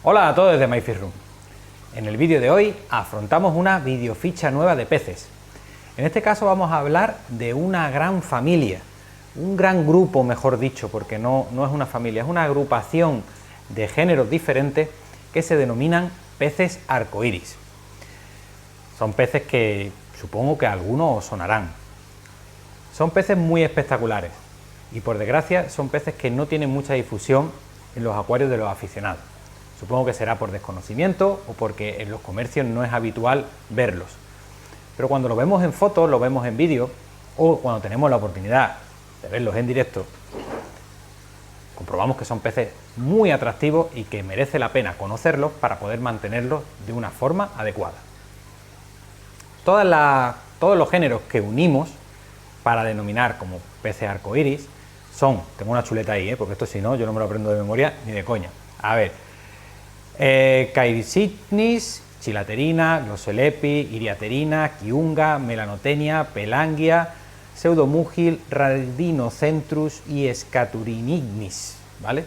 Hola a todos desde MyFishRoom. En el vídeo de hoy afrontamos una videoficha nueva de peces. En este caso vamos a hablar de una gran familia, un gran grupo mejor dicho, porque no es una familia, es una agrupación de géneros diferentes que se denominan peces arcoíris. Son peces que supongo que a algunos os sonarán. Son peces muy espectaculares y por desgracia son peces que no tienen mucha difusión en los acuarios de los aficionados. Supongo que será por desconocimiento o porque en los comercios no es habitual verlos. Pero cuando lo vemos en fotos, lo vemos en vídeo o cuando tenemos la oportunidad de verlos en directo, comprobamos que son peces muy atractivos y que merece la pena conocerlos para poder mantenerlos de una forma adecuada. Todos los géneros que unimos para denominar como peces arcoíris son, tengo una chuleta ahí, porque esto si no yo no me lo aprendo de memoria ni de coña. A ver, Cairicipnis, Chilaterina, Glossolepis, Iriaterina, Kiunga, Melanotenia, Pelangia, Pseudomugil, Radinocentrus y Scaturinignis, ¿vale?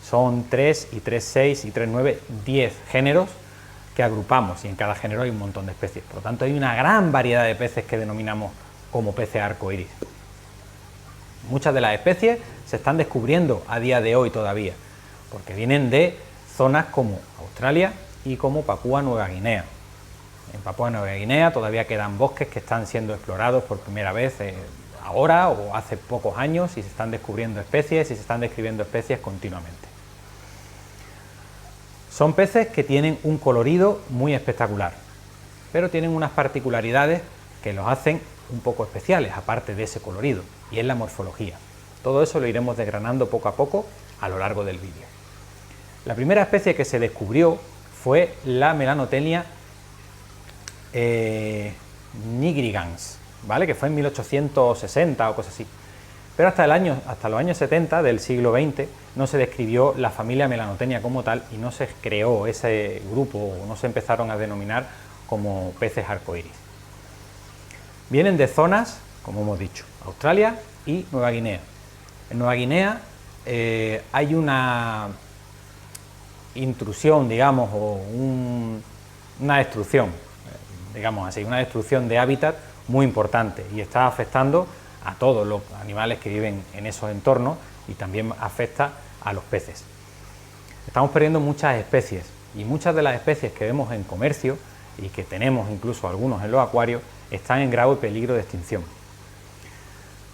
Son 3 y 3, 6 y 3, 9, 10 géneros que agrupamos y en cada género hay un montón de especies. Por lo tanto, hay una gran variedad de peces que denominamos como peces arcoíris. Muchas de las especies se están descubriendo a día de hoy todavía, porque vienen de zonas como Australia y como Papúa Nueva Guinea. En Papúa Nueva Guinea todavía quedan bosques que están siendo explorados por primera vez ahora o hace pocos años y se están descubriendo especies y se están describiendo especies continuamente. Son peces que tienen un colorido muy espectacular, pero tienen unas particularidades que los hacen un poco especiales, aparte de ese colorido, y es la morfología. Todo eso lo iremos desgranando poco a poco a lo largo del vídeo. La primera especie que se descubrió fue la Melanotenia nigrigans, ¿vale? Que fue en 1860 o cosas así. Pero hasta los años 70 del siglo XX no se describió la familia Melanotenia como tal y no se creó ese grupo, o no se empezaron a denominar como peces arcoíris. Vienen de zonas, como hemos dicho, Australia y Nueva Guinea. En Nueva Guinea hay una intrusión, digamos, o una destrucción, digamos así, una destrucción de hábitat muy importante y está afectando a todos los animales que viven en esos entornos y también afecta a los peces. Estamos perdiendo muchas especies y muchas de las especies que vemos en comercio y que tenemos incluso algunos en los acuarios están en grave peligro de extinción.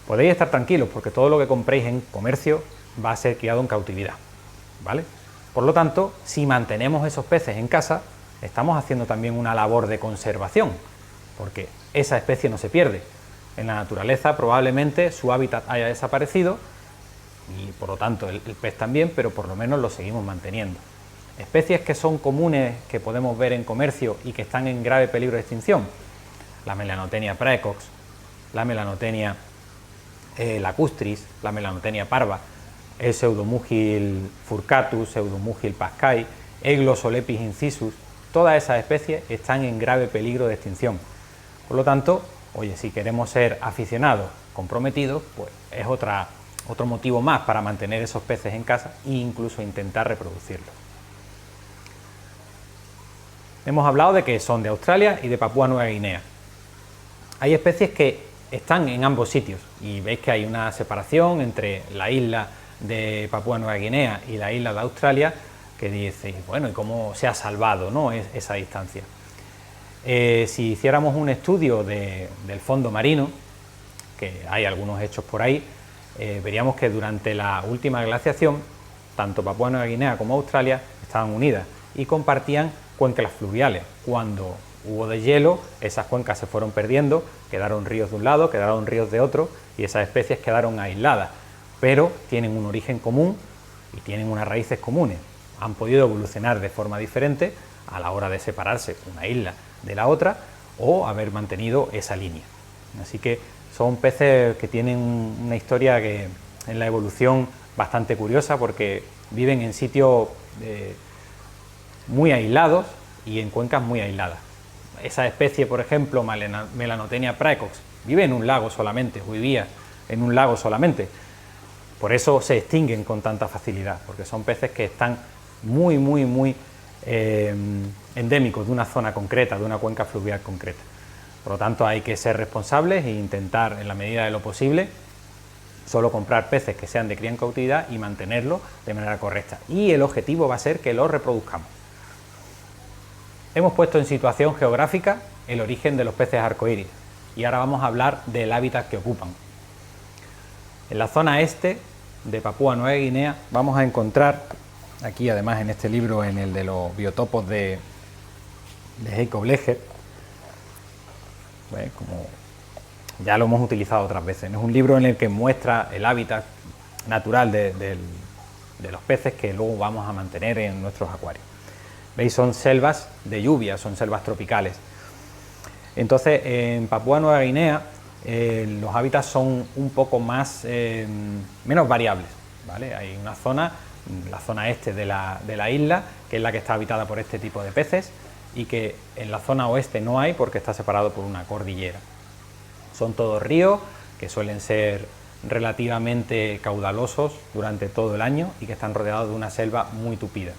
Podéis estar tranquilos porque todo lo que compréis en comercio va a ser criado en cautividad, ¿vale? Por lo tanto, si mantenemos esos peces en casa, estamos haciendo también una labor de conservación, porque esa especie no se pierde. En la naturaleza probablemente su hábitat haya desaparecido y por lo tanto el pez también, pero por lo menos lo seguimos manteniendo. Especies que son comunes, que podemos ver en comercio y que están en grave peligro de extinción: la Melanotenia praecox, la Melanotenia lacustris, la Melanotenia parva, el Pseudomugil furcatus, Pseudomugil pascae, el Glossolepis incisus. Todas esas especies están en grave peligro de extinción. Por lo tanto, oye, si queremos ser aficionados comprometidos, pues es otro motivo más para mantener esos peces en casa e incluso intentar reproducirlos. Hemos hablado de que son de Australia y de Papúa Nueva Guinea. Hay especies que están en ambos sitios y veis que hay una separación entre la isla de Papúa Nueva Guinea y la isla de Australia, que dice, bueno, ¿y cómo se ha salvado, ¿no?, esa distancia? Si hiciéramos un estudio del fondo marino, que hay algunos hechos por ahí, veríamos que durante la última glaciación, tanto Papúa Nueva Guinea como Australia estaban unidas y compartían cuencas fluviales. Cuando hubo deshielo, esas cuencas se fueron perdiendo, quedaron ríos de un lado, quedaron ríos de otro y esas especies quedaron aisladas, pero tienen un origen común y tienen unas raíces comunes. Han podido evolucionar de forma diferente a la hora de separarse una isla de la otra o haber mantenido esa línea. Así que son peces que tienen una historia que en la evolución bastante curiosa, porque viven en sitios muy aislados y en cuencas muy aisladas. Esa especie, por ejemplo, Melanotenia praecox, vive en un lago solamente, o vivía en un lago solamente. Por eso se extinguen con tanta facilidad, porque son peces que están muy endémicos de una zona concreta, de una cuenca fluvial concreta. Por lo tanto, hay que ser responsables e intentar, en la medida de lo posible, solo comprar peces que sean de cría en cautividad y mantenerlos de manera correcta. Y el objetivo va a ser que los reproduzcamos. Hemos puesto en situación geográfica el origen de los peces arcoíris y ahora vamos a hablar del hábitat que ocupan. En la zona este de Papúa Nueva Guinea vamos a encontrar, aquí además en este libro, en el de los biotopos de Jacob Leger, como ya lo hemos utilizado otras veces, es un libro en el que muestra el hábitat natural de los peces que luego vamos a mantener en nuestros acuarios. ¿Veis? Son selvas de lluvia, son selvas tropicales. Entonces, en Papúa Nueva Guinea los hábitats son un poco menos variables, ¿vale? Hay una zona, la zona este de la isla, que es la que está habitada por este tipo de peces, y que en la zona oeste no hay porque está separado por una cordillera. Son todos ríos que suelen ser relativamente caudalosos durante todo el año y que están rodeados de una selva muy tupida.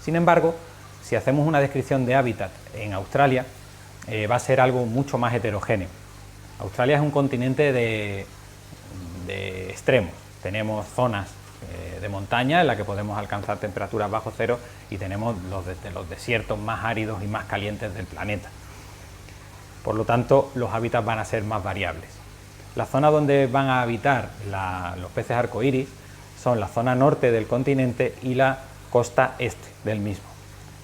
Sin embargo, si hacemos una descripción de hábitat en Australia, va a ser algo mucho más heterogéneo. Australia es un continente de extremos. Tenemos zonas de montaña en las que podemos alcanzar temperaturas bajo cero y tenemos los desiertos más áridos y más calientes del planeta. Por lo tanto, los hábitats van a ser más variables. La zona donde van a habitar los peces arcoíris son la zona norte del continente y la costa este del mismo.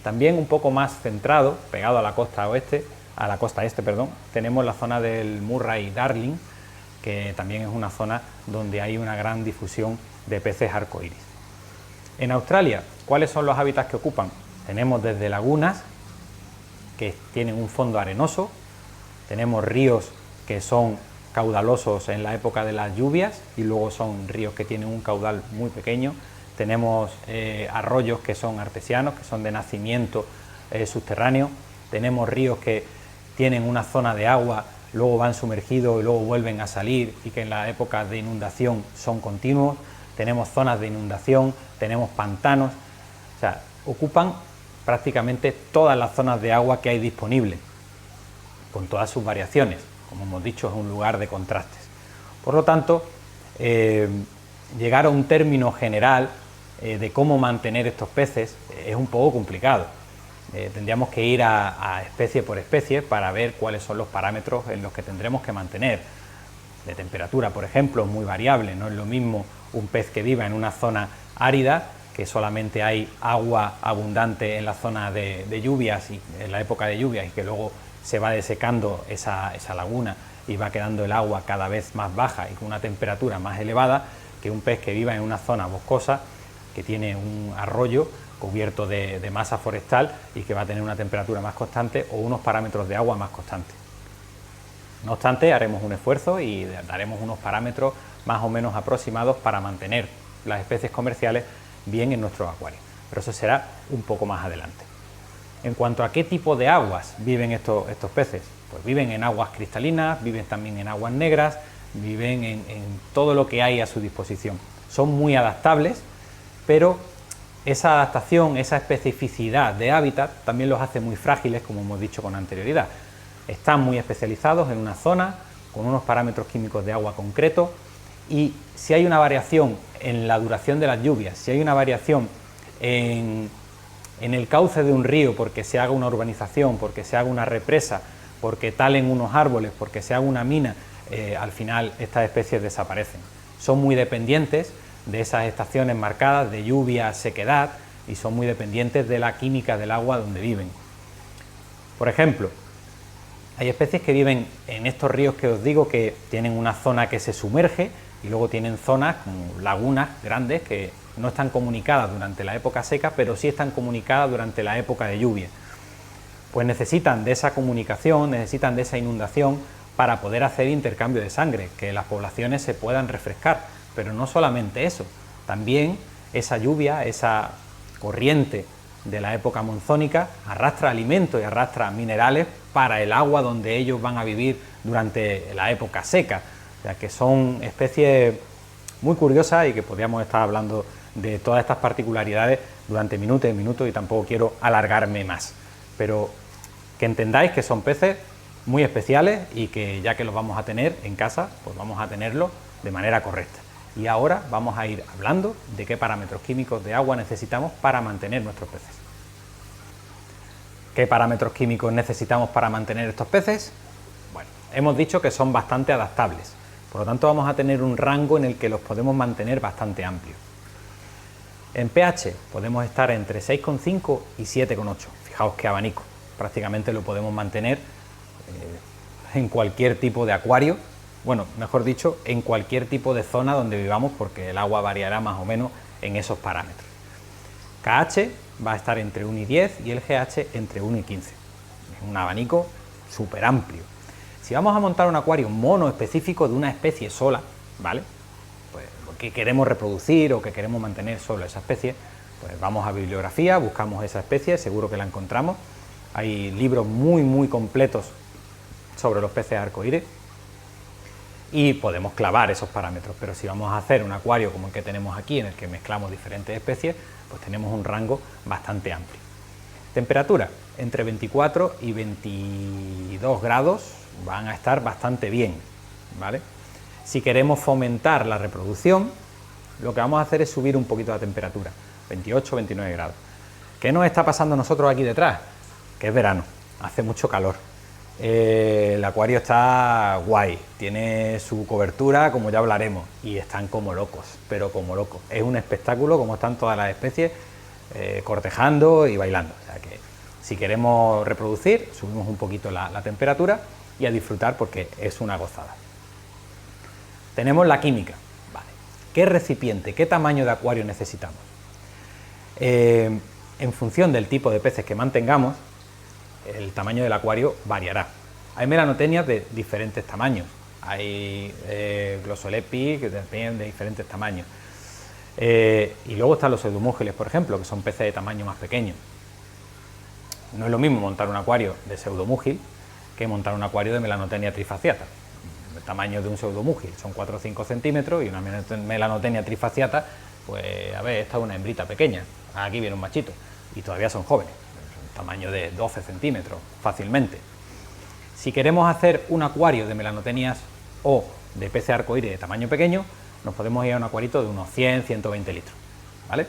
También un poco más centrado, pegado a la costa este, tenemos la zona del Murray-Darling, que también es una zona donde hay una gran difusión de peces arcoíris. En Australia, ¿cuáles son los hábitats que ocupan? Tenemos desde lagunas, que tienen un fondo arenoso, tenemos ríos que son caudalosos en la época de las lluvias y luego son ríos que tienen un caudal muy pequeño, tenemos arroyos que son artesianos, que son de nacimiento subterráneo, tenemos ríos que tienen una zona de agua, luego van sumergidos y luego vuelven a salir y que en la época de inundación son continuos, tenemos zonas de inundación, tenemos pantanos, o sea, ocupan prácticamente todas las zonas de agua que hay disponibles, con todas sus variaciones. Como hemos dicho, es un lugar de contrastes. Por lo tanto, llegar a un término general de cómo mantener estos peces es un poco complicado. Tendríamos que ir a especie por especie para ver cuáles son los parámetros en los que tendremos que mantener. De temperatura, por ejemplo, es muy variable, no es lo mismo un pez que viva en una zona árida, que solamente hay agua abundante en la zona de lluvias y en la época de lluvias y que luego se va desecando esa laguna y va quedando el agua cada vez más baja y con una temperatura más elevada, que un pez que viva en una zona boscosa, que tiene un arroyo cubierto de masa forestal y que va a tener una temperatura más constante o unos parámetros de agua más constantes. No obstante, haremos un esfuerzo y daremos unos parámetros más o menos aproximados para mantener las especies comerciales bien en nuestros acuarios, pero eso será un poco más adelante. En cuanto a qué tipo de aguas viven estos peces, pues viven en aguas cristalinas, viven también en aguas negras, viven en todo lo que hay a su disposición. Son muy adaptables, pero esa adaptación, esa especificidad de hábitat también los hace muy frágiles, como hemos dicho con anterioridad. Están muy especializados en una zona, con unos parámetros químicos de agua concretos, y si hay una variación en la duración de las lluvias, si hay una variación en el cauce de un río, porque se haga una urbanización, porque se haga una represa, porque talen unos árboles, porque se haga una mina, al final estas especies desaparecen. Son muy dependientes de esas estaciones marcadas de lluvia, sequedad, y son muy dependientes de la química del agua donde viven. Por ejemplo, hay especies que viven en estos ríos que os digo, que tienen una zona que se sumerge y luego tienen zonas como lagunas grandes que no están comunicadas durante la época seca, pero sí están comunicadas durante la época de lluvia. Pues necesitan de esa comunicación, necesitan de esa inundación para poder hacer intercambio de sangre, que las poblaciones se puedan refrescar. Pero no solamente eso, también esa lluvia, esa corriente de la época monzónica arrastra alimentos y arrastra minerales para el agua donde ellos van a vivir durante la época seca. O sea que son especies muy curiosas y que podríamos estar hablando de todas estas particularidades durante minutos y minutos y tampoco quiero alargarme más. Pero que entendáis que son peces muy especiales y que ya que los vamos a tener en casa, pues vamos a tenerlos de manera correcta. Y ahora vamos a ir hablando de qué parámetros químicos de agua necesitamos para mantener nuestros peces. ¿Qué parámetros químicos necesitamos para mantener estos peces? Bueno, hemos dicho que son bastante adaptables, por lo tanto vamos a tener un rango en el que los podemos mantener bastante amplio. En pH podemos estar entre 6,5 y 7,8. Fijaos qué abanico, prácticamente lo podemos mantener en cualquier tipo de acuario, bueno, mejor dicho, en cualquier tipo de zona donde vivamos, porque el agua variará más o menos en esos parámetros. KH va a estar entre 1 y 10 y el GH entre 1 y 15. Es un abanico súper amplio. Si vamos a montar un acuario mono específico de una especie sola, ¿vale? Pues que queremos reproducir o que queremos mantener solo esa especie, pues vamos a bibliografía, buscamos esa especie, seguro que la encontramos. Hay libros muy completos sobre los peces arcoíris y podemos clavar esos parámetros, pero si vamos a hacer un acuario como el que tenemos aquí, en el que mezclamos diferentes especies, pues tenemos un rango bastante amplio. Temperatura, entre 24 y 22 grados van a estar bastante bien, ¿vale? Si queremos fomentar la reproducción, lo que vamos a hacer es subir un poquito la temperatura, 28 o 29 grados. ¿Qué nos está pasando a nosotros aquí detrás? Que es verano, hace mucho calor. El acuario está guay, tiene su cobertura, como ya hablaremos, y están como locos, pero como locos. Es un espectáculo como están todas las especies cortejando y bailando. O sea que si queremos reproducir, subimos un poquito la temperatura y a disfrutar porque es una gozada. Tenemos la química, ¿vale? ¿Qué recipiente, qué tamaño de acuario necesitamos? En función del tipo de peces que mantengamos, el tamaño del acuario variará. Hay melanotenias de diferentes tamaños, hay glossolepis que tienen de diferentes tamaños, y luego están los pseudomúgiles, por ejemplo, que son peces de tamaño más pequeño. No es lo mismo montar un acuario de pseudomúgil que montar un acuario de melanotenia trifasciata. El tamaño de un pseudomúgil son 4 o 5 centímetros y una melanotenia trifasciata, pues a ver, esta es una hembrita pequeña, aquí viene un machito y todavía son jóvenes. Tamaño de 12 centímetros, fácilmente. Si queremos hacer un acuario de melanotenias o de peces arcoíris de tamaño pequeño, nos podemos ir a un acuarito de unos 100-120 litros, ¿vale?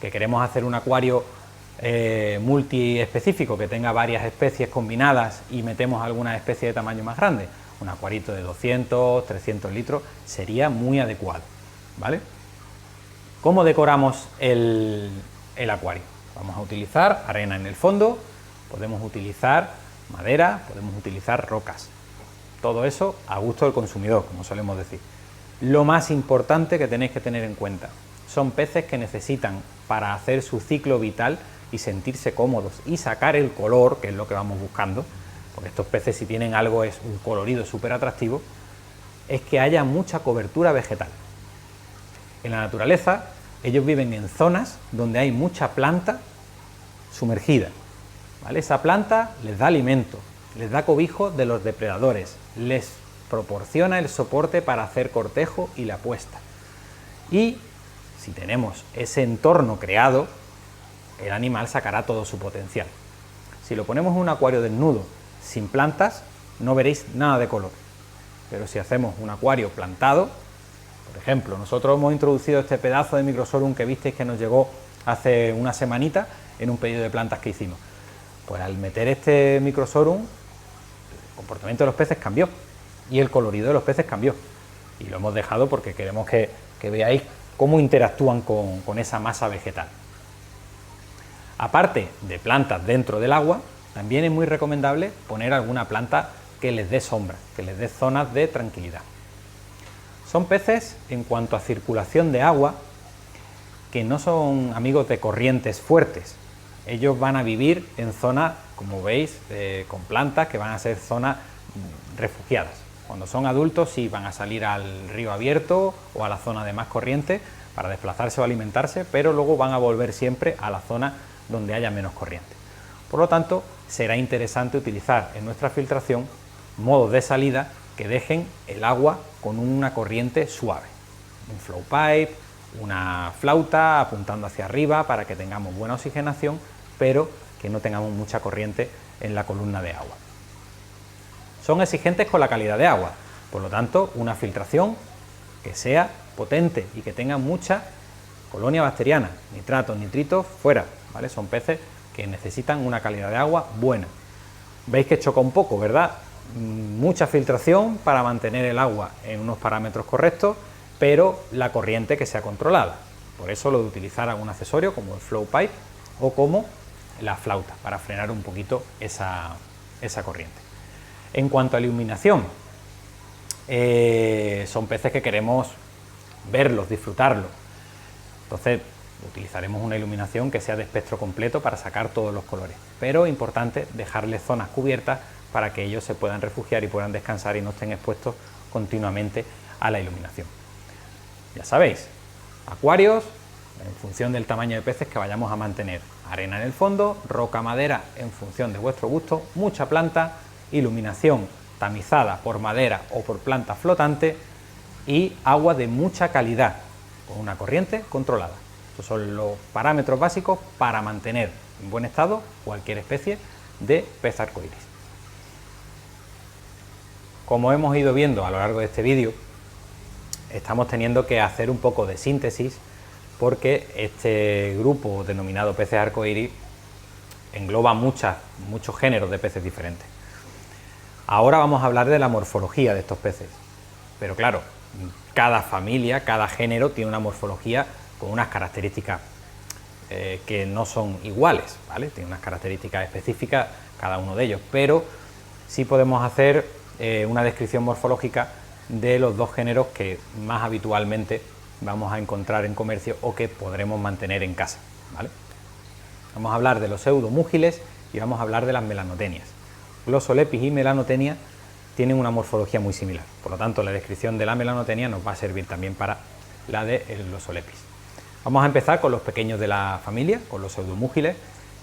Que queremos hacer un acuario multiespecífico que tenga varias especies combinadas y metemos alguna especie de tamaño más grande, un acuarito de 200-300 litros sería muy adecuado, ¿vale? ¿Cómo decoramos el acuario? Vamos a utilizar arena en el fondo, podemos utilizar madera, podemos utilizar rocas. Todo eso a gusto del consumidor, como solemos decir. Lo más importante que tenéis que tener en cuenta son peces que necesitan, para hacer su ciclo vital y sentirse cómodos y sacar el color, que es lo que vamos buscando, porque estos peces, si tienen algo, es un colorido súper atractivo, es que haya mucha cobertura vegetal. En la naturaleza, ellos viven en zonas donde hay mucha planta sumergida, ¿vale? Esa planta les da alimento, les da cobijo de los depredadores, les proporciona el soporte para hacer cortejo y la puesta. Y si tenemos ese entorno creado, el animal sacará todo su potencial. Si lo ponemos en un acuario desnudo, sin plantas, no veréis nada de color. Pero si hacemos un acuario plantado, por ejemplo, nosotros hemos introducido este pedazo de Microsorum que visteis que nos llegó hace una semanita en un pedido de plantas que hicimos. Pues al meter este Microsorum, el comportamiento de los peces cambió y el colorido de los peces cambió. Y lo hemos dejado porque queremos que veáis cómo interactúan con esa masa vegetal. Aparte de plantas dentro del agua, también es muy recomendable poner alguna planta que les dé sombra, que les dé zonas de tranquilidad. Son peces, en cuanto a circulación de agua, que no son amigos de corrientes fuertes. Ellos van a vivir en zonas, como veis, con plantas que van a ser zonas refugiadas. Cuando son adultos sí van a salir al río abierto o a la zona de más corriente para desplazarse o alimentarse, pero luego van a volver siempre a la zona donde haya menos corriente. Por lo tanto, será interesante utilizar en nuestra filtración modos de salida que dejen el agua con una corriente suave. Un flow pipe, una flauta apuntando hacia arriba para que tengamos buena oxigenación, pero que no tengamos mucha corriente en la columna de agua. Son exigentes con la calidad de agua, por lo tanto, una filtración que sea potente y que tenga mucha colonia bacteriana, nitratos, nitritos, fuera, ¿vale? Son peces que necesitan una calidad de agua buena. Veis que choca un poco, ¿verdad? Mucha filtración para mantener el agua en unos parámetros correctos, pero la corriente que sea controlada. Por eso lo de utilizar algún accesorio como el flow pipe o como la flauta, para frenar un poquito esa corriente. En cuanto a iluminación, son peces que queremos verlos, disfrutarlos. Entonces utilizaremos una iluminación que sea de espectro completo para sacar todos los colores, pero es importante dejarles zonas cubiertas para que ellos se puedan refugiar y puedan descansar y no estén expuestos continuamente a la iluminación. Ya sabéis, acuarios en función del tamaño de peces que vayamos a mantener, arena en el fondo, roca, madera en función de vuestro gusto, mucha planta, iluminación tamizada por madera o por planta flotante y agua de mucha calidad con una corriente controlada. Estos son los parámetros básicos para mantener en buen estado cualquier especie de pez arcoíris. Como hemos ido viendo a lo largo de este vídeo, estamos teniendo que hacer un poco de síntesis porque este grupo denominado peces arcoíris engloba muchos géneros de peces diferentes. Ahora vamos a hablar de la morfología de estos peces, pero claro, cada familia, cada género tiene una morfología con unas características que no son iguales, ¿vale? Tiene unas características específicas cada uno de ellos, pero sí podemos hacer una descripción morfológica de los dos géneros que más habitualmente vamos a encontrar en comercio o que podremos mantener en casa, ¿vale? Vamos a hablar de los pseudomúgiles y vamos a hablar de las melanotenias. Glossolepis y melanotenia tienen una morfología muy similar, por lo tanto la descripción de la melanotenia nos va a servir también para la de Glossolepis. Vamos a empezar con los pequeños de la familia, con los pseudomúgiles,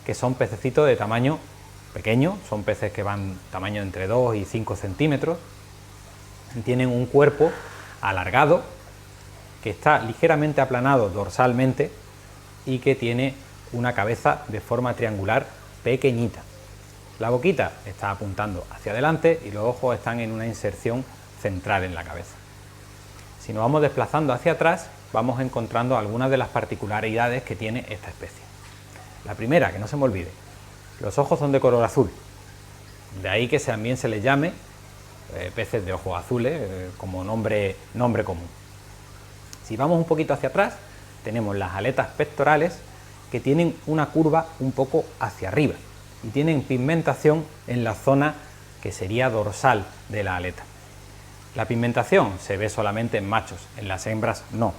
que son pececitos de tamaño pequeño, son peces que van tamaño entre 2 y 5 centímetros, y tienen un cuerpo alargado, que está ligeramente aplanado dorsalmente y que tiene una cabeza de forma triangular pequeñita. La boquita está apuntando hacia adelante y los ojos están en una inserción central en la cabeza. Si nos vamos desplazando hacia atrás, vamos encontrando algunas de las particularidades que tiene esta especie. La primera, que no se me olvide, los ojos son de color azul, de ahí que también se les llame peces de ojos azules como nombre común. Si vamos un poquito hacia atrás, tenemos las aletas pectorales que tienen una curva un poco hacia arriba y tienen pigmentación en la zona que sería dorsal de la aleta. La pigmentación se ve solamente en machos, en las hembras no,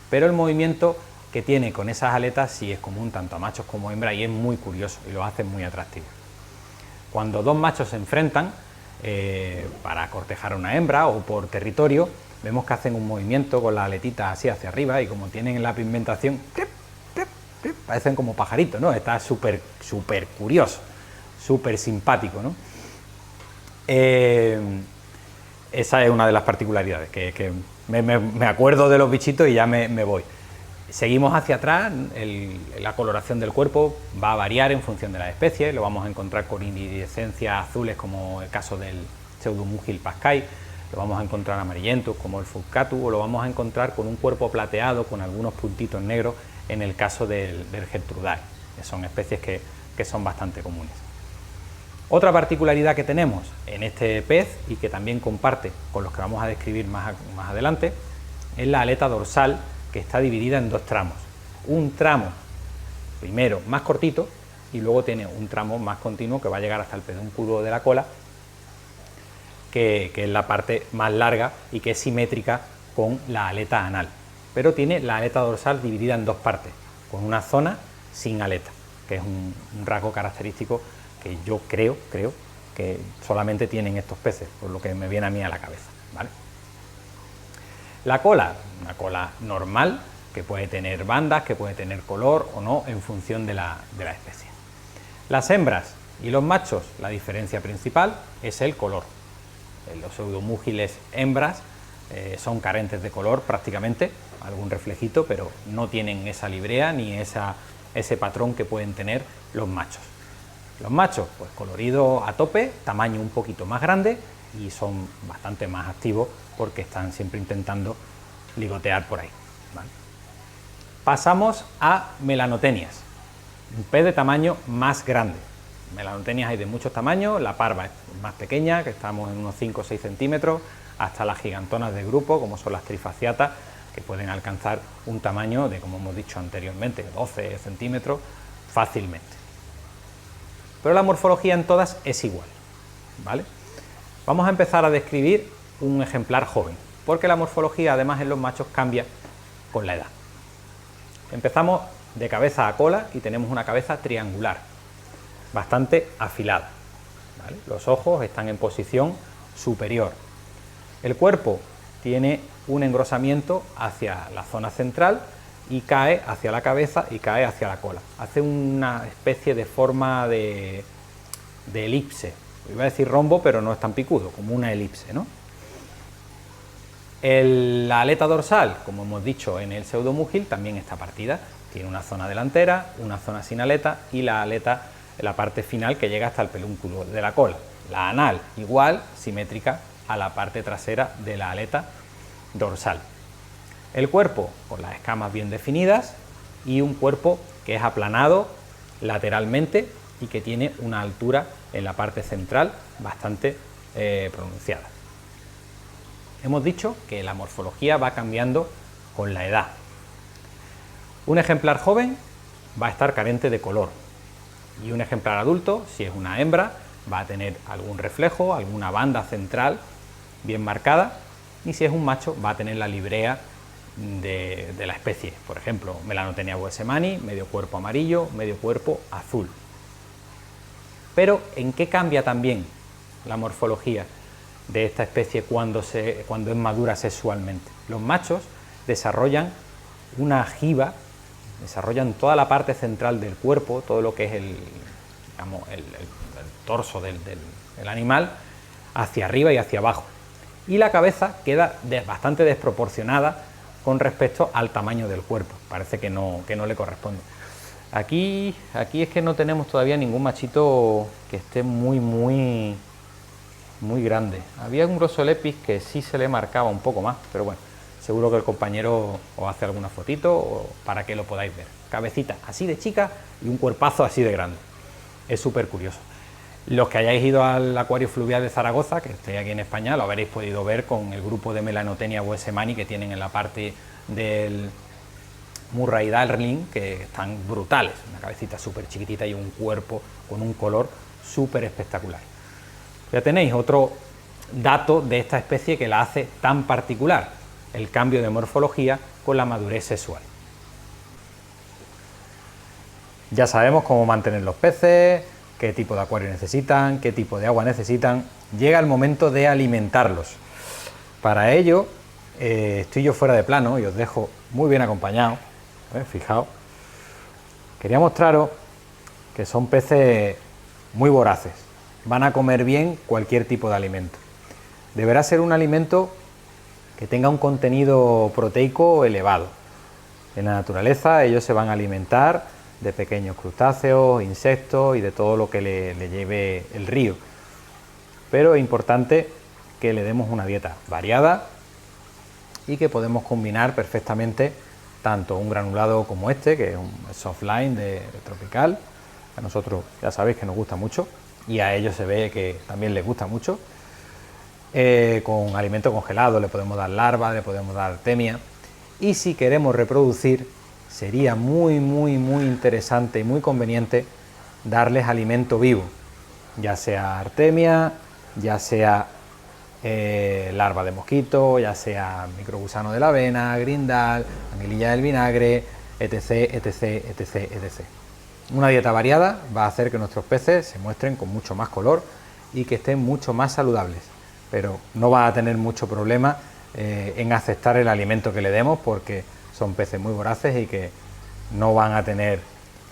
pero el movimiento que tiene con esas aletas sí es común tanto a machos como a hembras y es muy curioso y lo hace muy atractivo. Cuando dos machos se enfrentan para cortejar a una hembra o por territorio, vemos que hacen un movimiento con las aletitas así hacia arriba y como tienen la pigmentación, parecen como pajaritos, ¿no? Está súper curioso, súper simpático, ¿no? Esa es una de las particularidades, que me acuerdo de los bichitos y ya me voy. Seguimos hacia atrás, la coloración del cuerpo va a variar en función de las especies, lo vamos a encontrar con iridescencias azules como el caso del pseudomúgil pascai, lo vamos a encontrar amarillentos como el fuscatu o lo vamos a encontrar con un cuerpo plateado con algunos puntitos negros en el caso del Gertrudae, que son especies que son bastante comunes. Otra particularidad que tenemos en este pez y que también comparte con los que vamos a describir más adelante es la aleta dorsal, que está dividida en dos tramos. Un tramo primero más cortito y luego tiene un tramo más continuo que va a llegar hasta el pedúnculo de la cola, que es la parte más larga y que es simétrica con la aleta anal. Pero tiene la aleta dorsal dividida en dos partes, con una zona sin aleta, que es un rasgo característico que yo creo que solamente tienen estos peces, por lo que me viene a mí a la cabeza, ¿vale? La cola, una cola normal, que puede tener bandas, que puede tener color o no, en función de la especie. Las hembras y los machos, la diferencia principal es el color. En los pseudomúgiles hembras son carentes de color prácticamente, algún reflejito, pero no tienen esa librea ni ese patrón que pueden tener los machos. Los machos, pues colorido a tope, tamaño un poquito más grande y son bastante más activos porque están siempre intentando ligotear por ahí, ¿vale? Pasamos a melanotenias, un pez de tamaño más grande. Melanotenias hay de muchos tamaños, la parva es más pequeña, que estamos en unos 5 o 6 centímetros, hasta las gigantonas de grupo, como son las trifasciatas, que pueden alcanzar un tamaño de, como hemos dicho anteriormente, 12 centímetros fácilmente. Pero la morfología en todas es igual, ¿vale? Vamos a empezar a describir un ejemplar joven, porque la morfología además en los machos cambia con la edad. Empezamos de cabeza a cola y tenemos una cabeza triangular, bastante afilada, ¿vale? Los ojos están en posición superior. El cuerpo tiene un engrosamiento hacia la zona central y cae hacia la cabeza y cae hacia la cola. Hace una especie de forma de elipse. Iba a decir rombo, pero no es tan picudo, como una elipse, ¿no? La aleta dorsal, como hemos dicho en el pseudomúgil, también está partida. Tiene una zona delantera, una zona sin aleta y la aleta en la parte final que llega hasta el pelúnculo de la cola. La anal igual, simétrica a la parte trasera de la aleta dorsal. El cuerpo con las escamas bien definidas y un cuerpo que es aplanado lateralmente y que tiene una altura en la parte central bastante pronunciada. Hemos dicho que la morfología va cambiando con la edad. Un ejemplar joven va a estar carente de color y un ejemplar adulto, si es una hembra, va a tener algún reflejo, alguna banda central bien marcada, y si es un macho va a tener la librea de la especie, por ejemplo, Melanotenia boesemani, medio cuerpo amarillo, medio cuerpo azul. Pero ¿en qué cambia también la morfología de esta especie cuando es madura sexualmente? Los machos desarrollan una jiba, desarrollan toda la parte central del cuerpo, todo lo que es el torso del animal, hacia arriba y hacia abajo. Y la cabeza queda bastante desproporcionada con respecto al tamaño del cuerpo. Parece que no le corresponde. Aquí es que no tenemos todavía ningún machito que esté muy grande. Había un Grossolepis que sí se le marcaba un poco más, pero bueno, seguro que el compañero os hace alguna fotito para que lo podáis ver. Cabecita así de chica y un cuerpazo así de grande. Es súper curioso. Los que hayáis ido al acuario fluvial de Zaragoza, que estéis aquí en España, lo habréis podido ver con el grupo de Melanotenia boesemani que tienen en la parte del Murray Darling, que están brutales. Una cabecita súper chiquitita y un cuerpo con un color súper espectacular. Ya tenéis otro dato de esta especie que la hace tan particular, el cambio de morfología con la madurez sexual. Ya sabemos cómo mantener los peces, qué tipo de acuario necesitan, qué tipo de agua necesitan. Llega el momento de alimentarlos. Para ello, estoy yo fuera de plano y os dejo muy bien acompañado. Fijaos. Quería mostraros que son peces muy voraces. Van a comer bien cualquier tipo de alimento. Deberá ser un alimento que tenga un contenido proteico elevado. En la naturaleza ellos se van a alimentar de pequeños crustáceos, insectos y de todo lo que le lleve el río. Pero es importante que le demos una dieta variada y que podemos combinar perfectamente tanto un granulado como este, que es un softline de tropical. A nosotros ya sabéis que nos gusta mucho y a ellos se ve que también les gusta mucho. Con alimento congelado le podemos dar larva, le podemos dar artemia, y si queremos reproducir sería muy interesante y muy conveniente darles alimento vivo, ya sea artemia, ya sea larva de mosquito, ya sea microgusano de la avena, grindal, anguililla del vinagre, etc. Una dieta variada va a hacer que nuestros peces se muestren con mucho más color y que estén mucho más saludables, pero no va a tener mucho problema en aceptar el alimento que le demos, porque son peces muy voraces y que no van a tener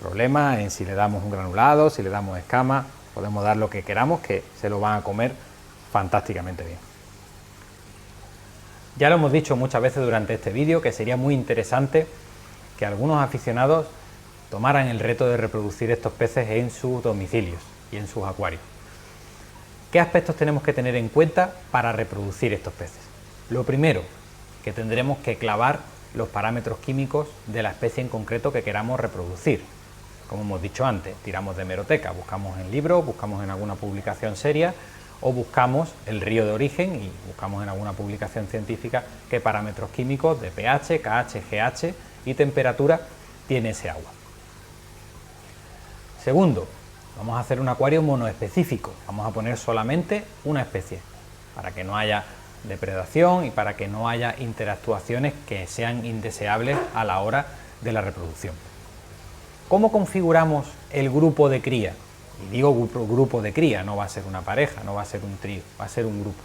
problemas en si le damos un granulado, si le damos escamas. Podemos dar lo que queramos, que se lo van a comer fantásticamente bien. Ya lo hemos dicho muchas veces durante este vídeo que sería muy interesante que algunos aficionados tomaran el reto de reproducir estos peces en sus domicilios y en sus acuarios. ¿Qué aspectos tenemos que tener en cuenta para reproducir estos peces? Lo primero, que tendremos que clavar los parámetros químicos de la especie en concreto que queramos reproducir. Como hemos dicho antes, tiramos de hemeroteca, buscamos en libros, buscamos en alguna publicación seria o buscamos el río de origen y buscamos en alguna publicación científica qué parámetros químicos de pH, KH, GH y temperatura tiene ese agua. Segundo, vamos a hacer un acuario monoespecífico, vamos a poner solamente una especie para que no haya depredación y para que no haya interactuaciones que sean indeseables a la hora de la reproducción. ¿Cómo configuramos el grupo de cría? Y digo grupo de cría, no va a ser una pareja, no va a ser un trío, va a ser un grupo.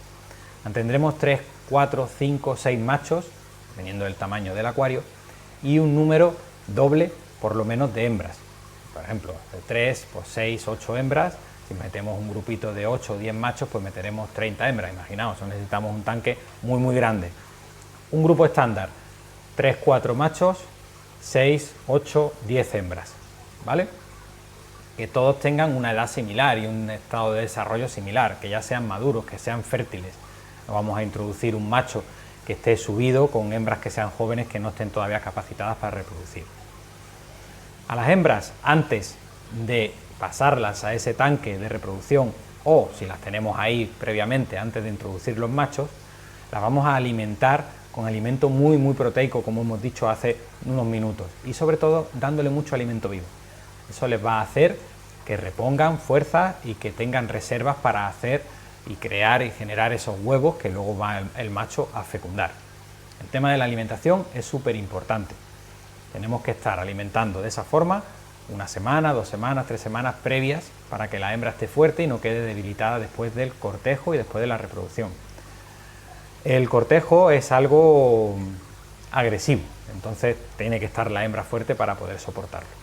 Tendremos 3, 4, 5, 6 machos, dependiendo del tamaño del acuario, y un número doble, por lo menos, de hembras. Por ejemplo, de 3, pues 6, 8 hembras. Si metemos un grupito de 8 o 10 machos, pues meteremos 30 hembras. Imaginaos, necesitamos un tanque muy grande. Un grupo estándar, 3, 4 machos, 6, 8, 10 hembras, ¿vale? Que todos tengan una edad similar y un estado de desarrollo similar, que ya sean maduros, que sean fértiles. No vamos a introducir un macho que esté subido con hembras que sean jóvenes que no estén todavía capacitadas para reproducir. A las hembras, antes de pasarlas a ese tanque de reproducción o si las tenemos ahí previamente antes de introducir los machos, las vamos a alimentar con alimento muy proteico, como hemos dicho hace unos minutos, y sobre todo dándole mucho alimento vivo. Eso les va a hacer que repongan fuerzas y que tengan reservas para hacer y crear y generar esos huevos que luego va el macho a fecundar. El tema de la alimentación es súper importante. Tenemos que estar alimentando de esa forma una semana, 2 semanas, 3 semanas previas para que la hembra esté fuerte y no quede debilitada después del cortejo y después de la reproducción. El cortejo es algo agresivo, entonces tiene que estar la hembra fuerte para poder soportarlo.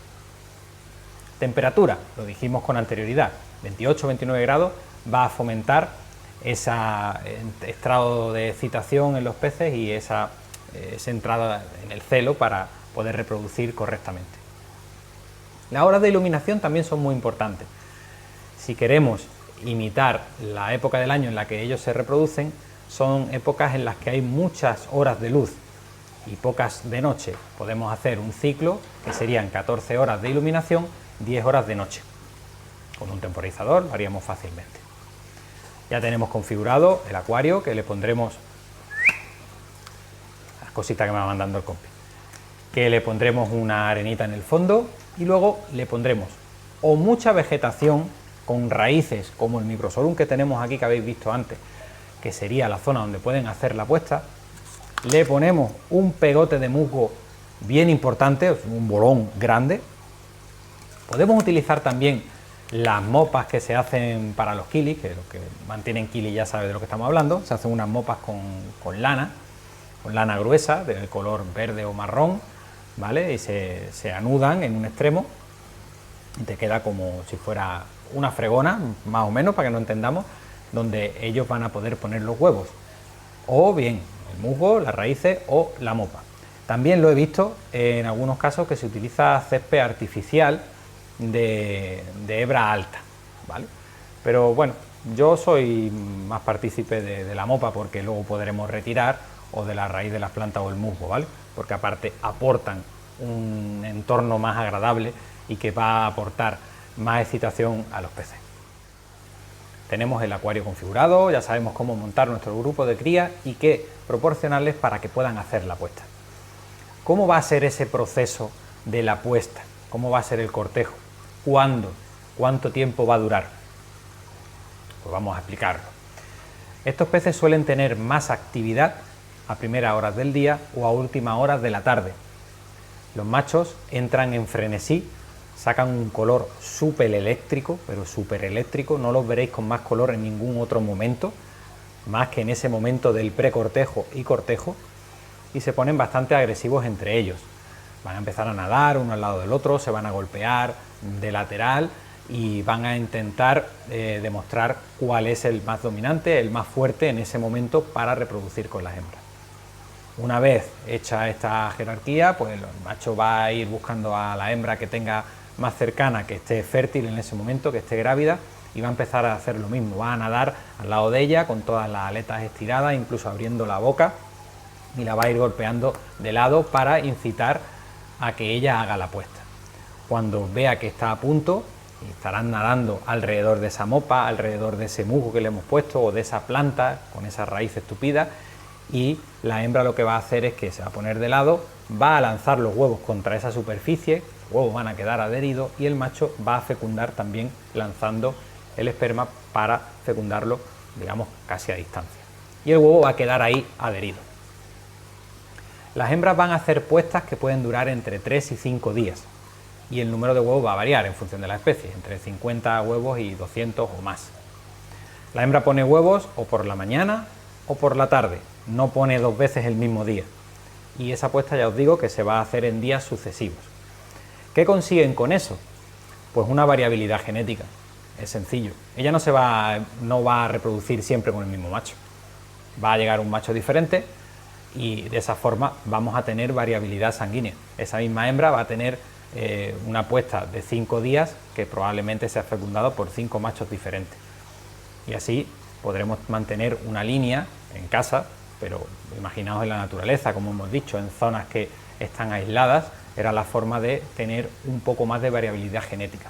Temperatura, lo dijimos con anterioridad, 28-29 grados va a fomentar ese estrado de excitación en los peces y esa entrada en el celo para poder reproducir correctamente. Las horas de iluminación también son muy importantes. Si queremos imitar la época del año en la que ellos se reproducen, son épocas en las que hay muchas horas de luz y pocas de noche. Podemos hacer un ciclo que serían 14 horas de iluminación, 10 horas de noche. Con un temporizador lo haríamos fácilmente. Ya tenemos configurado el acuario, que le pondremos las cositas que me va mandando el compi. Que le pondremos una arenita en el fondo y luego le pondremos o mucha vegetación con raíces como el microsolum que tenemos aquí que habéis visto antes, que sería la zona donde pueden hacer la puesta. Le ponemos un pegote de musgo bien importante, un bolón grande. Podemos utilizar también las mopas que se hacen para los kilis, que los que mantienen kilis ya saben de lo que estamos hablando. Se hacen unas mopas con lana gruesa de color verde o marrón, ¿vale? Y se anudan en un extremo y te queda como si fuera una fregona, más o menos, para que no entendamos, donde ellos van a poder poner los huevos, o bien el musgo, las raíces o la mopa. También lo he visto en algunos casos que se utiliza césped artificial de hebra alta, ¿vale? Pero bueno, yo soy más partícipe de la mopa porque luego podremos retirar, o de la raíz de las plantas o el musgo, ¿vale? Porque aparte aportan un entorno más agradable y que va a aportar más excitación a los peces. Tenemos el acuario configurado, ya sabemos cómo montar nuestro grupo de cría y qué proporcionarles para que puedan hacer la puesta. ¿Cómo va a ser ese proceso de la puesta? ¿Cómo va a ser el cortejo? ¿Cuándo? ¿Cuánto tiempo va a durar? Pues vamos a explicarlo. Estos peces suelen tener más actividad a primeras horas del día o a últimas horas de la tarde. Los machos entran en frenesí, sacan un color súper eléctrico, pero súper eléctrico, no los veréis con más color en ningún otro momento, más que en ese momento del precortejo y cortejo, y se ponen bastante agresivos entre ellos. Van a empezar a nadar uno al lado del otro, se van a golpear de lateral y van a intentar demostrar cuál es el más dominante, el más fuerte en ese momento para reproducir con las hembras. Una vez hecha esta jerarquía, pues el macho va a ir buscando a la hembra que tenga más cercana, que esté fértil en ese momento, que esté grávida, y va a empezar a hacer lo mismo, va a nadar al lado de ella con todas las aletas estiradas, incluso abriendo la boca, y la va a ir golpeando de lado para incitar a que ella haga la puesta. Cuando vea que está a punto, estarán nadando alrededor de esa mopa, alrededor de ese musgo que le hemos puesto o de esa planta con esas raíces tupidas, y la hembra lo que va a hacer es que se va a poner de lado, va a lanzar los huevos contra esa superficie, los huevos van a quedar adheridos y el macho va a fecundar también lanzando el esperma para fecundarlo, digamos, casi a distancia. Y el huevo va a quedar ahí adherido. Las hembras van a hacer puestas que pueden durar entre 3 y 5 días y el número de huevos va a variar en función de la especie, entre 50 huevos y 200 o más. La hembra pone huevos o por la mañana o por la tarde, no pone 2 veces el mismo día. Y esa puesta ya os digo que se va a hacer en días sucesivos. ¿Qué consiguen con eso? Pues una variabilidad genética. Es sencillo. Ella no va a reproducir siempre con el mismo macho. Va a llegar un macho diferente y de esa forma vamos a tener variabilidad sanguínea. Esa misma hembra va a tener una puesta de 5 días que probablemente sea fecundado por 5 machos diferentes. Y así podremos mantener una línea en casa, pero imaginaos en la naturaleza, como hemos dicho, en zonas que están aisladas, era la forma de tener un poco más de variabilidad genética.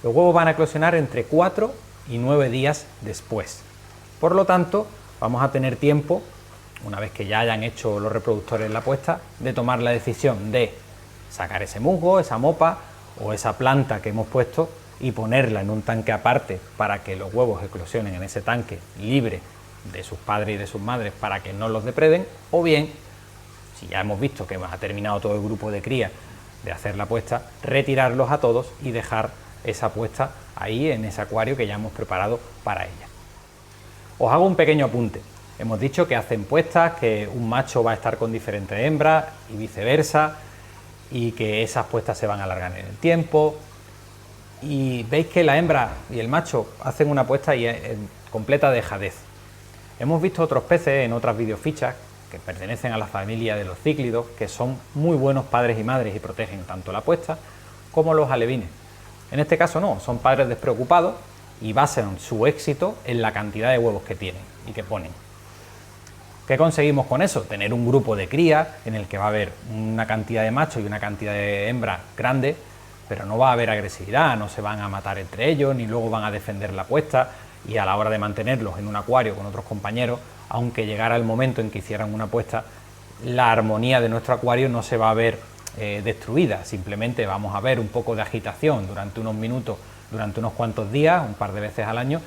Los huevos van a eclosionar entre 4 y 9 días después. Por lo tanto, vamos a tener tiempo, una vez que ya hayan hecho los reproductores la puesta, de tomar la decisión de sacar ese musgo, esa mopa o esa planta que hemos puesto y ponerla en un tanque aparte para que los huevos eclosionen en ese tanque libre de sus padres y de sus madres para que no los depreden, o bien, si ya hemos visto que ha terminado todo el grupo de cría de hacer la puesta, retirarlos a todos y dejar esa puesta ahí en ese acuario que ya hemos preparado para ella. Os hago un pequeño apunte. Hemos dicho que hacen puestas, que un macho va a estar con diferentes hembras y viceversa, y que esas puestas se van a alargar en el tiempo. Y veis que la hembra y el macho hacen una puesta y es en completa dejadez. Hemos visto otros peces en otras videofichas que pertenecen a la familia de los cíclidos, que son muy buenos padres y madres y protegen tanto la puesta como los alevines. En este caso no, son padres despreocupados y basan su éxito en la cantidad de huevos que tienen y que ponen. ¿Qué conseguimos con eso? Tener un grupo de cría en el que va a haber una cantidad de machos y una cantidad de hembras grande, pero no va a haber agresividad, no se van a matar entre ellos, ni luego van a defender la puesta, y a la hora de mantenerlos en un acuario con otros compañeros, aunque llegara el momento en que hicieran una puesta, la armonía de nuestro acuario no se va a ver destruida, simplemente vamos a ver un poco de agitación durante unos minutos, durante unos cuantos días, un par de veces al año,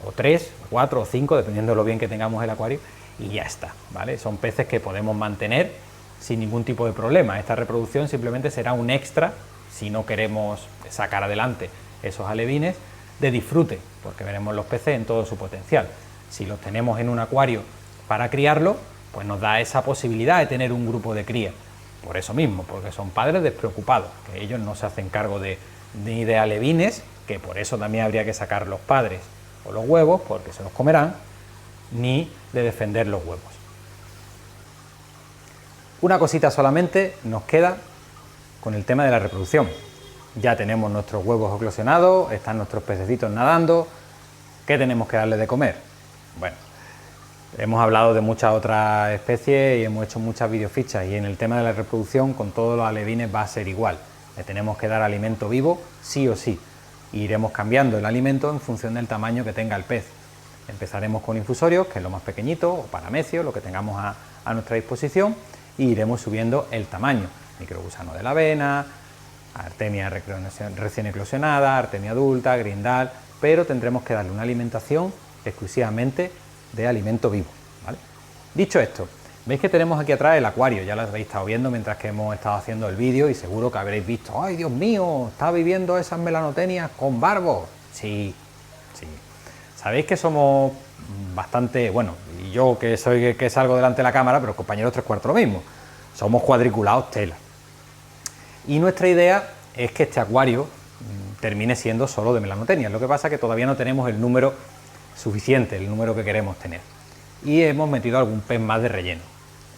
o 3, 4 o 5, dependiendo de lo bien que tengamos el acuario, y ya está, ¿vale? Son peces que podemos mantener sin ningún tipo de problema. Esta reproducción simplemente será un extra, si no queremos sacar adelante esos alevines, de disfrute, porque veremos los peces en todo su potencial. Si los tenemos en un acuario para criarlo, pues nos da esa posibilidad de tener un grupo de cría. Por eso mismo, porque son padres despreocupados, que ellos no se hacen cargo ni de alevines, que por eso también habría que sacar los padres o los huevos, porque se los comerán, ni de defender los huevos. Una cosita solamente nos queda con el tema de la reproducción. Ya tenemos nuestros huevos eclosionados, están nuestros pececitos nadando. ¿Qué tenemos que darles de comer? Bueno, hemos hablado de muchas otras especies y hemos hecho muchas videofichas, y en el tema de la reproducción con todos los alevines va a ser igual. Le tenemos que dar alimento vivo sí o sí. Y iremos cambiando el alimento en función del tamaño que tenga el pez. Empezaremos con infusorios, que es lo más pequeñito, o paramecios, lo que tengamos a nuestra disposición, y iremos subiendo el tamaño. Microgusano de la avena, artemia recién eclosionada, artemia adulta, grindal, pero tendremos que darle una alimentación exclusivamente de alimento vivo, ¿vale? Dicho esto, veis que tenemos aquí atrás el acuario, ya lo habéis estado viendo mientras que hemos estado haciendo el vídeo y seguro que habréis visto, ¡ay, Dios mío! ¿Está viviendo esas melanotenias con barbos? Sí, sí. Sabéis que somos bastante, bueno, y yo que soy que salgo delante de la cámara, pero compañeros 3/4 lo mismo, somos cuadriculados tela. Y nuestra idea es que este acuario termine siendo solo de melanotenias. Lo que pasa es que todavía no tenemos el número suficiente, el número que queremos tener. Y hemos metido algún pez más de relleno.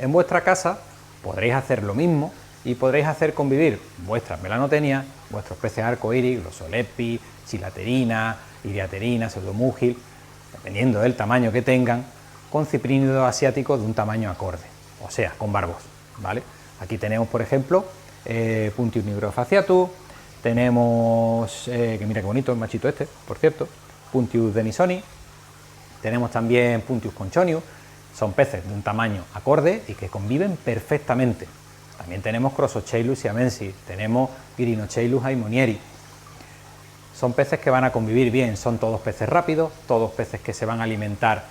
en vuestra casa podréis hacer lo mismo y podréis hacer convivir vuestras melanotenias, vuestros peces arcoíris, glosolepis, chilaterina, iriaterina, pseudomúgil, dependiendo del tamaño que tengan, con ciprínidos asiáticos de un tamaño acorde, o sea, con barbos, ¿vale? Aquí tenemos, por ejemplo, Puntius nigrofasciatus, tenemos, que mira qué bonito el machito este, por cierto, Puntius denisoni, tenemos también Puntius conchonius, son peces de un tamaño acorde y que conviven perfectamente. También tenemos Crossochelus siamensis, tenemos Gyrinochelus aimonieri. Son peces que van a convivir bien, son todos peces rápidos, todos peces que se van a alimentar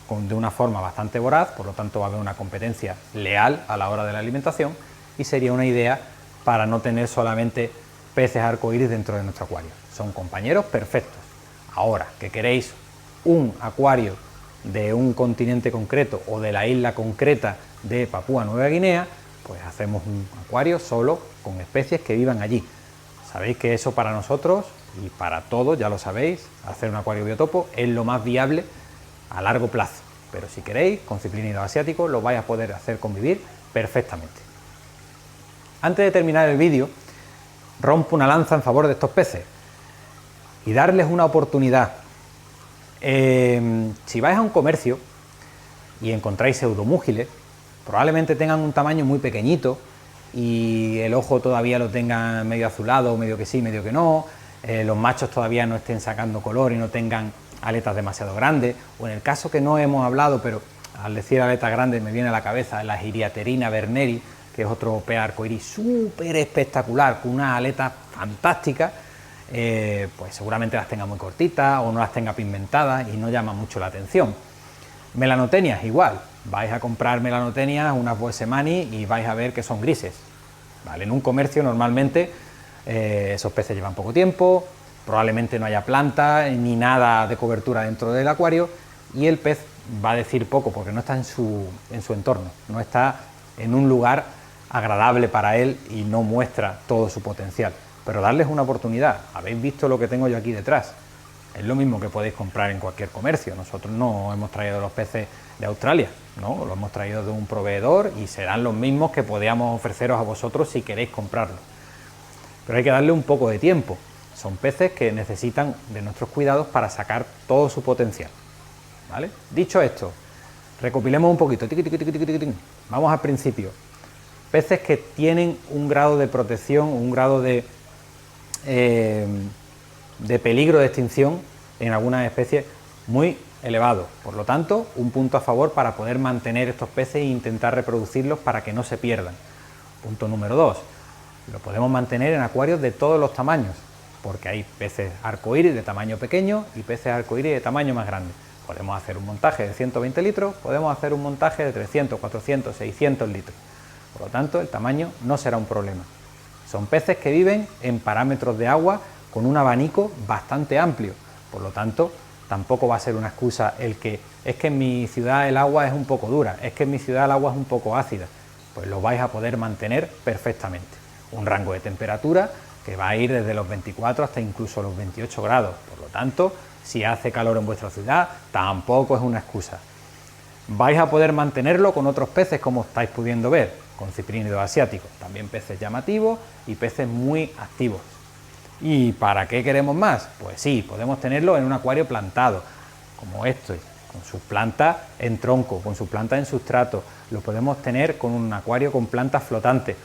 de una forma bastante voraz, por lo tanto va a haber una competencia leal a la hora de la alimentación y sería una idea para no tener solamente peces arcoíris dentro de nuestro acuario. Son compañeros perfectos. Ahora, que queréis un acuario de un continente concreto o de la isla concreta de Papúa Nueva Guinea, pues hacemos un acuario solo con especies que vivan allí. Sabéis que eso para nosotros y para todos, ya lo sabéis, hacer un acuario biotopo es lo más viable a largo plazo, pero si queréis, con ciprínidos asiáticos lo vais a poder hacer convivir perfectamente. Antes de terminar el vídeo, rompo una lanza en favor de estos peces y darles una oportunidad. Si vais a un comercio y encontráis pseudomúgiles, probablemente tengan un tamaño muy pequeñito y el ojo todavía lo tengan medio azulado, medio que sí, medio que no, los machos todavía no estén sacando color y no tengan aletas demasiado grandes, o en el caso que no hemos hablado, pero al decir aletas grandes me viene a la cabeza la Iriaterina werneri, que es otro pez arcoíris súper espectacular, con unas aletas fantásticas, pues seguramente las tenga muy cortitas o no las tenga pigmentadas y no llama mucho la atención. Melanotenias igual, vais a comprar melanotenias, unas Boesemani y vais a ver que son grises, ¿vale? En un comercio normalmente esos peces llevan poco tiempo, probablemente no haya planta ni nada de cobertura dentro del acuario y el pez va a decir poco porque no está en su entorno, no está en un lugar agradable para él y no muestra todo su potencial. Pero darles una oportunidad. Habéis visto lo que tengo yo aquí detrás. Es lo mismo que podéis comprar en cualquier comercio. Nosotros no hemos traído los peces de Australia, ¿no? Los hemos traído de un proveedor y serán los mismos que podíamos ofreceros a vosotros si queréis comprarlos. Pero hay que darle un poco de tiempo. Son peces que necesitan de nuestros cuidados para sacar todo su potencial, ¿vale? Dicho esto, recopilemos un poquito. Vamos al principio. Peces que tienen un grado de protección, un grado de peligro de extinción en algunas especies muy elevado. Por lo tanto, un punto a favor para poder mantener estos peces e intentar reproducirlos para que no se pierdan. Punto número 2. Lo podemos mantener en acuarios de todos los tamaños, porque hay peces arcoíris de tamaño pequeño y peces arcoíris de tamaño más grande. Podemos hacer un montaje de 120 litros, podemos hacer un montaje de 300, 400, 600 litros. Por lo tanto, el tamaño no será un problema. Son peces que viven en parámetros de agua con un abanico bastante amplio. Por lo tanto, tampoco va a ser una excusa el que es que en mi ciudad el agua es un poco dura, es que en mi ciudad el agua es un poco ácida. Pues lo vais a poder mantener perfectamente. Un rango de temperatura que va a ir desde los 24 hasta incluso los 28 grados. Por lo tanto, si hace calor en vuestra ciudad, tampoco es una excusa. Vais a poder mantenerlo con otros peces, como estáis pudiendo ver, con ciprínidos asiáticos, también peces llamativos y peces muy activos. ¿Y para qué queremos más? Pues sí, podemos tenerlo en un acuario plantado, como este, con sus plantas en tronco, con sus plantas en sustrato. Lo podemos tener con un acuario con plantas flotantes.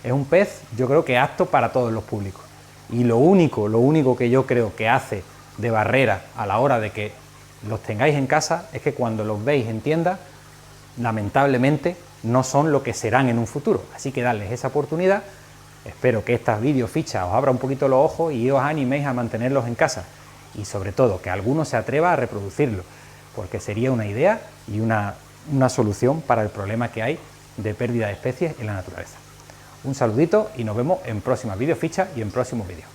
Es un pez, yo creo que apto para todos los públicos. Y lo único que yo creo que hace de barrera a la hora de que los tengáis en casa es que cuando los veis en tienda, lamentablemente no son lo que serán en un futuro. Así que darles esa oportunidad. Espero que estas videofichas os abra un poquito los ojos y os animéis a mantenerlos en casa. Y sobre todo, que alguno se atreva a reproducirlo, porque sería una idea y una solución para el problema que hay de pérdida de especies en la naturaleza. Un saludito y nos vemos en próximas videofichas y en próximos vídeos.